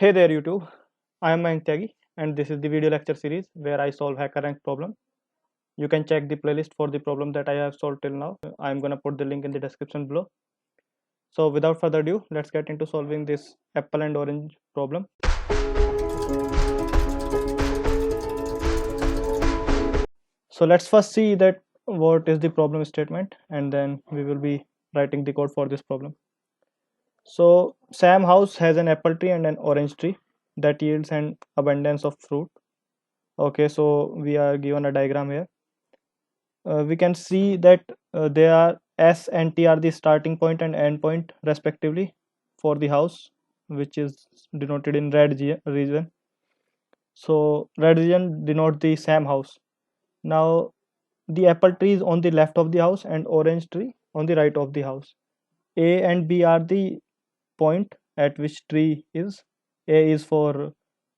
Hey there YouTube, I am Mayank Tyagi and this is the video lecture series where I solve HackerRank problem. You can check the playlist for the problem that I have solved till now. I am gonna put the link in the description below. So without further ado, let's get into solving this apple and orange problem. So let's first see that what is the problem statement and then we will be writing the code for this problem. So Sam house has an apple tree and an orange tree that yields an abundance of fruit. Okay, so we are given a diagram here. We can see that there are S and T are the starting point and end point respectively for the house, which is denoted in red region. So red region denote the Sam house. Now the apple tree is on the left of the house and orange tree on the right of the house. A and B are the point at which tree is. A is for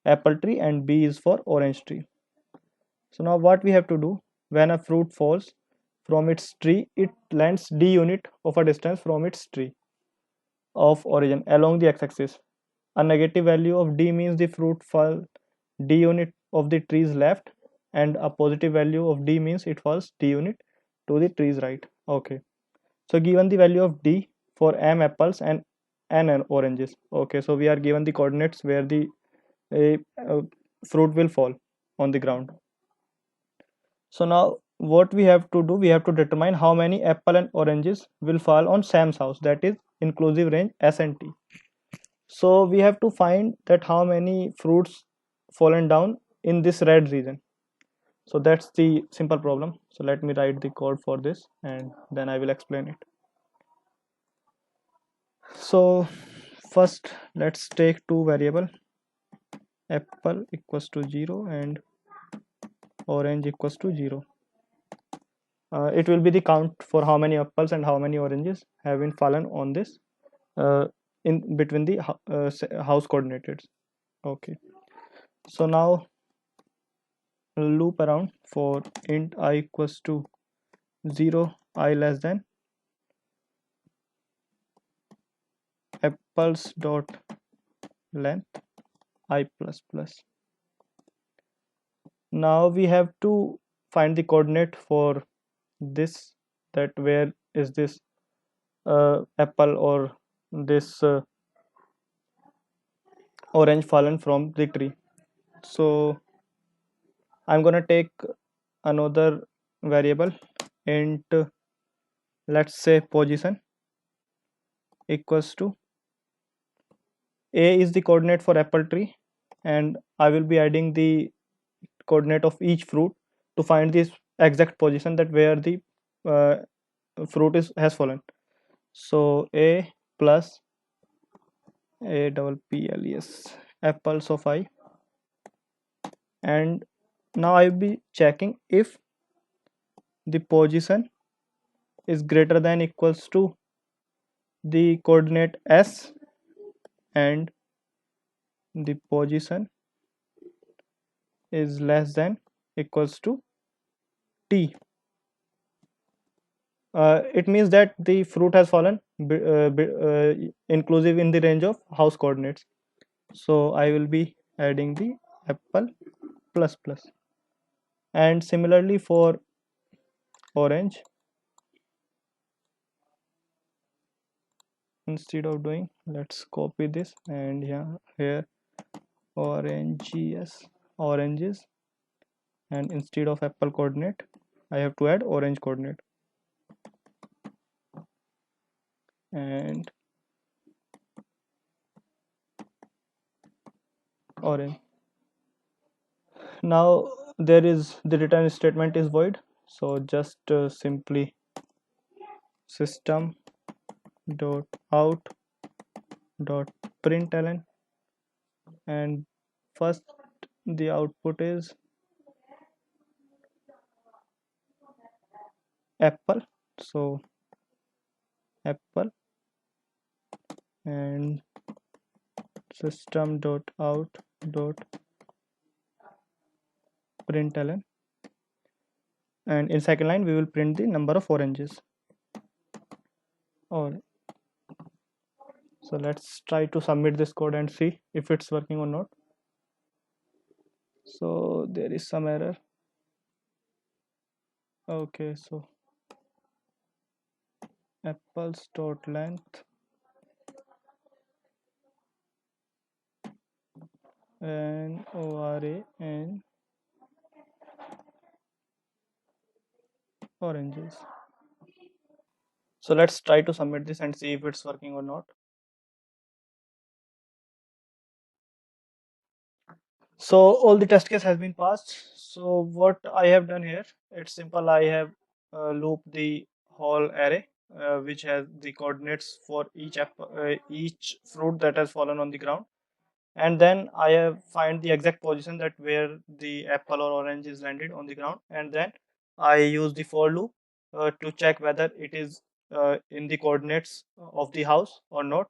apple tree and B is for orange tree. So now what we have to do, when a fruit falls from its tree, it lands d unit of a distance from its tree of origin along the x-axis. A negative value of d means the fruit fall d unit of the tree's left, and a positive value of d means it falls d unit to the tree's right. Okay. So given the value of d for m apples and n oranges. Okay. So we are given the coordinates where the uh, uh, fruit will fall on the ground. So now what we have to do, we have to determine how many apple and oranges will fall on Sam's house, that is inclusive range S and T. So we have to find that how many fruits fallen down in this red region. So that's the simple problem. So let me write the code for this and then I will explain it. So first let's take two variable, apple equals to 0 and orange equals to 0. It will be the count for how many apples and how many oranges have been fallen on this uh, in between the house coordinates. Okay, so now loop around for int I equals to 0, I less than apples dot length I plus plus. Now we have to find the coordinate for this, that where is this apple or this orange fallen from the tree. So I'm gonna take another variable, int let's say position equals to a is the coordinate for apple tree, and I will be adding the coordinate of each fruit to find this exact position that where the uh, fruit is has fallen. So a plus a double p l e s apples of I, and now I will be checking if the position is greater than equals to the coordinate s and the position is less than equals to t. It means that the fruit has fallen inclusive in the range of house coordinates. So I will be adding the apple plus plus, and similarly for orange, instead of doing, let's copy this and yeah, here oranges, oranges, and instead of apple coordinate I have to add orange coordinate, and orange. Now there is the return statement is void, so just simply system dot out dot println, and first the output is apple, so apple, and system dot out dot println, and in second line we will print the number of oranges. Or So let's try to submit this code and see if it's working or not. So there is some error. Okay, so apples dot length and ORA and oranges. So let's try to submit this and see if it's working or not. So all the test case has been passed. So what I have done here, it's simple. I have looped the whole array, which has the coordinates for each fruit that has fallen on the ground, and then I have find the exact position that where the apple or orange is landed on the ground, and then I use the for loop to check whether it is in the coordinates of the house or not.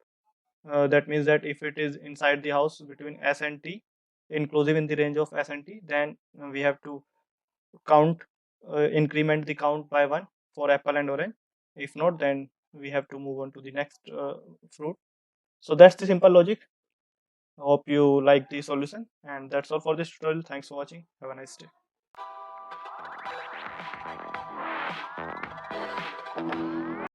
That means that if it is inside the house between S and T, inclusive in the range of S and T, then we have to count, increment the count by one for apple and orange. If not, then we have to move on to the next fruit. So that's the simple logic. Hope you like the solution, and that's all for this tutorial. Thanks for watching. Have a nice day.